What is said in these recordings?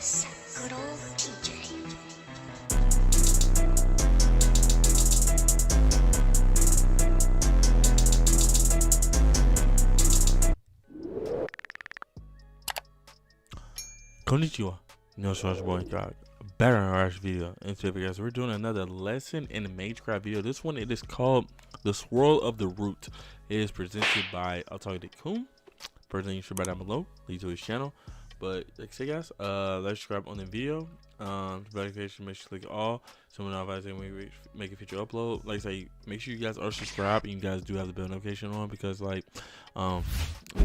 Yes, good old TJ. Konnichiwa. No Smash Boy Incog. Better in our video. And today guys, we're doing another lesson in the Magecraft video. This one it is called The Swirl of the Root. It is presented by OTAKUDAIKUN. First link should be down below. Lead to his channel. But like I say guys, let's subscribe on the video. Notification, make sure you click all. So when I say we make a future upload, like I say, make sure you guys are subscribed and you guys do have the bell notification on, because like when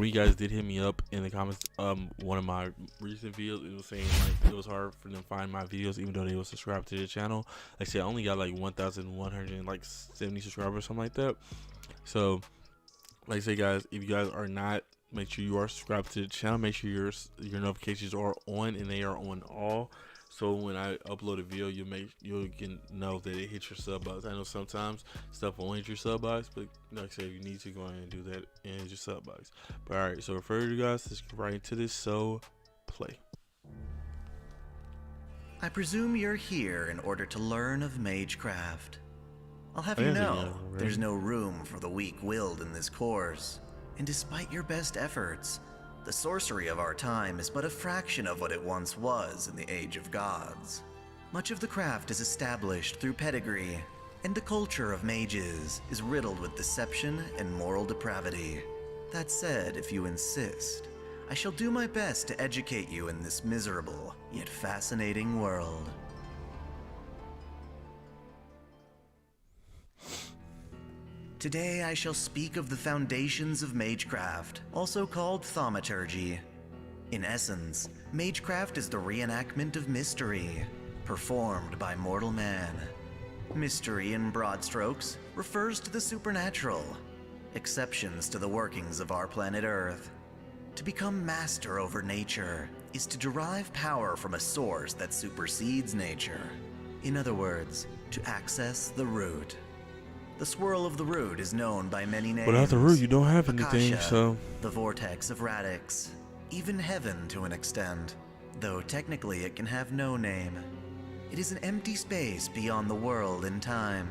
you guys did hit me up in the comments, one of my recent videos, it was saying like it was hard for them to find my videos even though they were subscribed to the channel. Like I said, I only got like 1,170 subscribers, something like that. So like I say guys, if you guys are not, make sure you are subscribed to the channel. Make sure your notifications are on and they are on all. So when I upload a video, you can know that it hits your sub box. I know sometimes stuff won't hit your sub box, but like I said, if you need to go ahead and do that in your sub box. But alright, so refer you guys, let's get right into this. So play. I presume you're here in order to learn of Magecraft. I'll have you know, there's no room for the weak-willed in this course. And despite your best efforts, the sorcery of our time is but a fraction of what it once was in the Age of Gods. Much of the craft is established through pedigree, and the culture of mages is riddled with deception and moral depravity. That said, if you insist, I shall do my best to educate you in this miserable, yet fascinating world. Today I shall speak of the foundations of Magecraft, also called thaumaturgy. In essence, Magecraft is the reenactment of mystery, performed by mortal man. Mystery, in broad strokes, refers to the supernatural, exceptions to the workings of our planet Earth. To become master over nature is to derive power from a source that supersedes nature. In other words, to access the root. The swirl of the root is known by many names. Without the root, you don't have anything, Akasha, so the vortex of radix, even heaven to an extent, though technically it can have no name. It is an empty space beyond the world and time,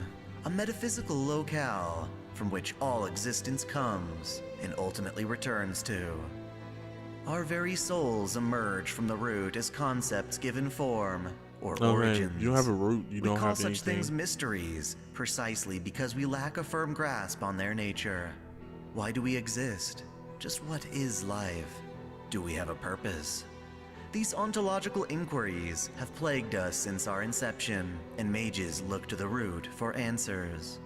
a metaphysical locale from which all existence comes and ultimately returns to. Our very souls emerge from the root as concepts given form, or origins. Man, you don't have a root, you don't have anything. We call such things mysteries, precisely because we lack a firm grasp on their nature. Why do we exist? Just what is life? Do we have a purpose? These ontological inquiries have plagued us since our inception, and mages look to the root for answers.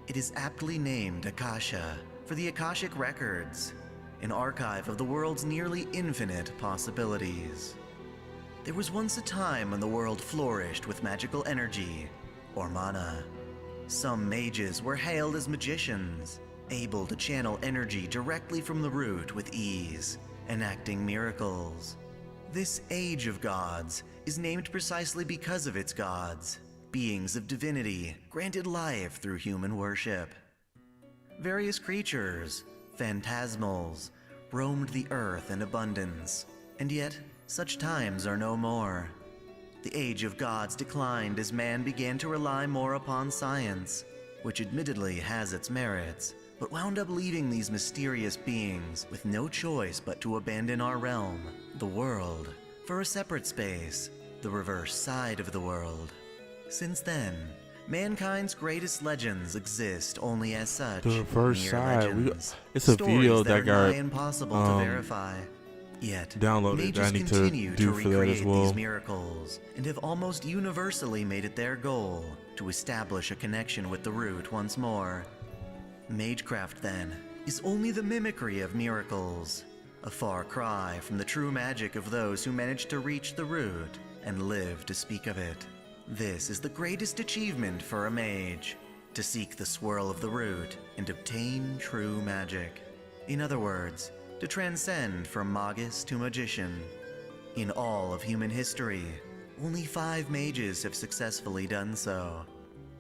It is aptly named Akasha for the Akashic Records, an archive of the world's nearly infinite possibilities. There was once a time when the world flourished with magical energy, or mana. Some mages were hailed as magicians, able to channel energy directly from the root with ease, enacting miracles. This Age of Gods is named precisely because of its gods, beings of divinity granted life through human worship. Various creatures, phantasmals, roamed the earth in abundance, and yet such times are no more. The Age of Gods declined as man began to rely more upon science, which admittedly has its merits, but wound up leaving these mysterious beings with no choice but to abandon our realm, the world, for a separate space, the reverse side of the world. Since then, mankind's greatest legends exist only as such. The reverse mere side. legends, It's a video that got nigh impossible to verify. Yet, downloaded. mages I need to continue do to for that as recreate well. these miracles, and have almost universally made it their goal to establish a connection with the root once more. Magecraft, then, is only the mimicry of miracles, a far cry from the true magic of those who manage to reach the root and live to speak of it. This is the greatest achievement for a mage, to seek the swirl of the root and obtain true magic. In other words, to transcend from magus to magician. In all of human history, only 5 mages have successfully done so.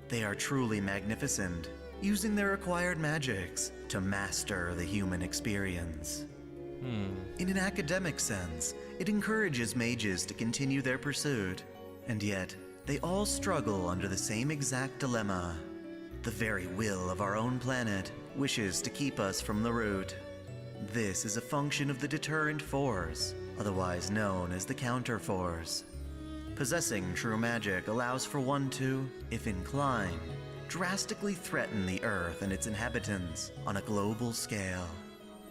They are truly magnificent, using their acquired magics to master the human experience. In an academic sense, it encourages mages to continue their pursuit, and yet they all struggle under the same exact dilemma. The very will of our own planet wishes to keep us from the root. This is a function of the deterrent force, otherwise known as the counterforce. Possessing true magic allows for one to, if inclined, drastically threaten the Earth and its inhabitants on a global scale.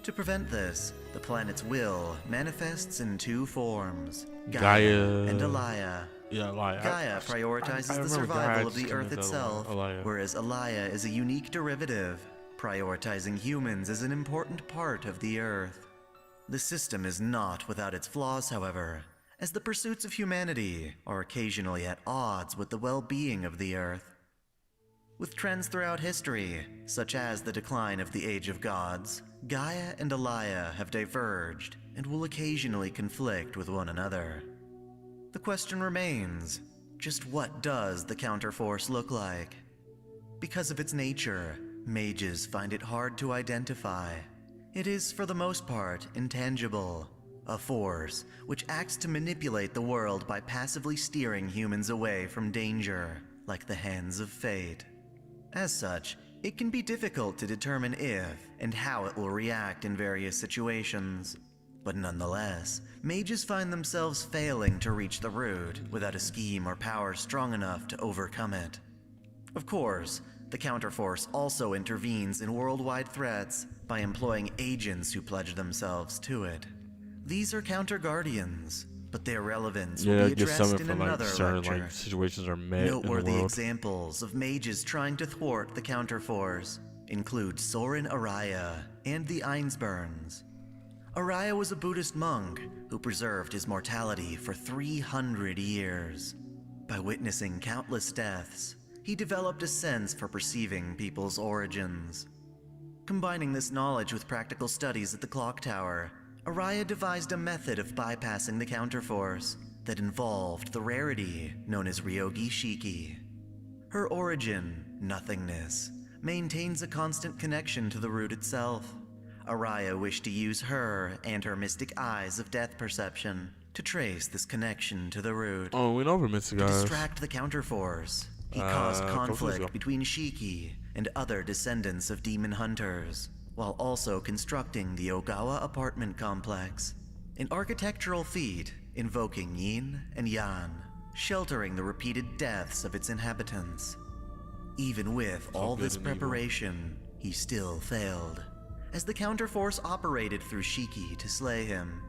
To prevent this, the planet's will manifests in two forms, Gaia and Alaya. Yeah, Alaya. Gaia prioritizes the survival of the Earth itself, whereas Alaya is a unique derivative, prioritizing humans as an important part of the Earth. The system is not without its flaws, however, as the pursuits of humanity are occasionally at odds with the well-being of the Earth. With trends throughout history, such as the decline of the Age of Gods, Gaia and Alaya have diverged and will occasionally conflict with one another. The question remains, just what does the counterforce look like? Because of its nature, mages find it hard to identify. It is, for the most part, intangible, a force which acts to manipulate the world by passively steering humans away from danger, like the hands of fate. As such, it can be difficult to determine if and how it will react in various situations. But nonetheless, mages find themselves failing to reach the root without a scheme or power strong enough to overcome it. Of course, the counterforce also intervenes in worldwide threats by employing agents who pledge themselves to it. These are counter-guardians, but their relevance will be addressed in another lecture. Situations are met Noteworthy in the world. examples of mages trying to thwart the counterforce include Soren Araya and the Einsburns. Araya was a Buddhist monk who preserved his mortality for 300 years. By witnessing countless deaths, he developed a sense for perceiving people's origins. Combining this knowledge with practical studies at the clock tower, Araya devised a method of bypassing the counterforce that involved the rarity known as Ryogi Shiki. Her origin, nothingness, maintains a constant connection to the root itself. Araya wished to use her and her mystic eyes of death perception to trace this connection to the root. Oh, we know we're missing, To guys. distract the counterforce, he caused conflict between Shiki and other descendants of demon hunters, while also constructing the Ogawa apartment complex, an architectural feat invoking yin and yang, sheltering the repeated deaths of its inhabitants. Even with all this preparation, he still failed, as the counterforce operated through Shiki to slay him.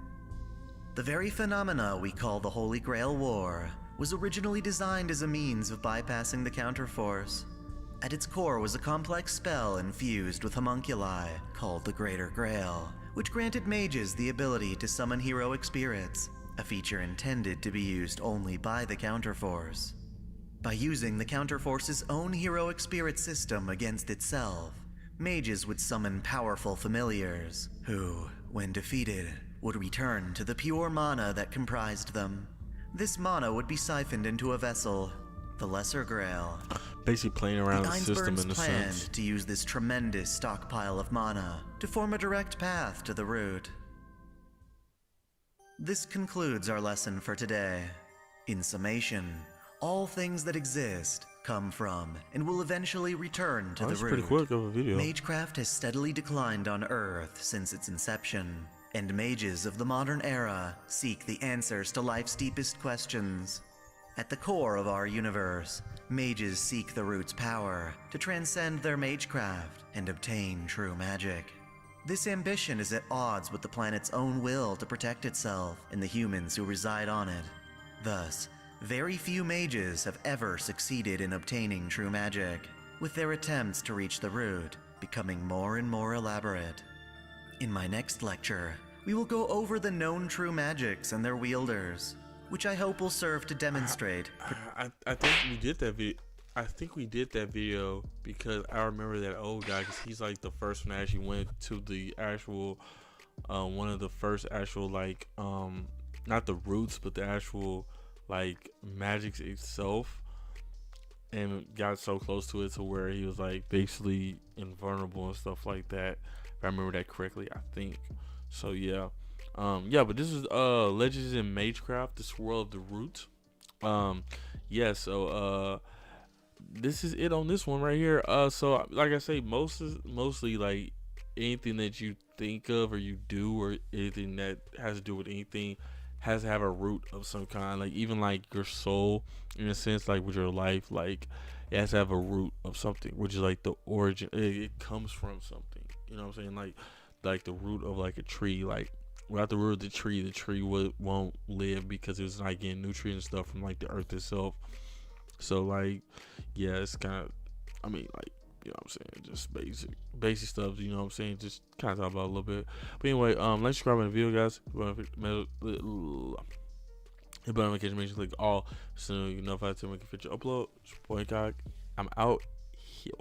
The very phenomena we call the Holy Grail War was originally designed as a means of bypassing the counterforce. At its core was a complex spell infused with homunculi called the Greater Grail, which granted mages the ability to summon heroic spirits, a feature intended to be used only by the counterforce. By using the counterforce's own heroic spirit system against itself, mages would summon powerful familiars who, when defeated, would return to the pure mana that comprised them. This mana would be siphoned into a vessel, the Lesser Grail. Basically playing around the system in a planned sense. to use this tremendous stockpile of mana to form a direct path to the root. This concludes our lesson for today. In summation, all things that exist come from and will eventually return to the That's root. pretty quick of a video. Magecraft has steadily declined on Earth since its inception, and mages of the modern era seek the answers to life's deepest questions. At the core of our universe, mages seek the root's power to transcend their magecraft and obtain true magic. This ambition is at odds with the planet's own will to protect itself and the humans who reside on it. Thus, very few mages have ever succeeded in obtaining true magic, with their attempts to reach the root becoming more and more elaborate. In my next lecture, we will go over the known true magics and their wielders, which I hope will serve to demonstrate. I think we did that video. I think we did that video because I remember that old guy, because he's like the first one that actually went to the actual, one of the first actual, like, not the roots, but the actual, like, magic itself, and got so close to it to where he was like basically invulnerable and stuff like that. If I remember that correctly, I think. So yeah, but this is Legends in Magecraft: The Swirl of the Root. Um, yeah, so this is it on this one right here. So like I say, mostly like anything that you think of or you do or anything that has to do with anything has to have a root of some kind. Like even like your soul, in a sense, like with your life, like it has to have a root of something, which is like the origin. It comes from something. You know what I'm saying? Like the root of like a tree. Like without the root of the tree won't live because it's not getting nutrients and stuff from like the earth itself. So like, yeah, it's kind of, I mean, like, you know what I'm saying, just basic stuff. You know what I'm saying, just kind of talk about a little bit. But anyway, like, subscribe to the video, guys. Hit button notification, make sure you click all so you know if I tell me I can fit your upload. It's your boy Incog. I'm out. Here.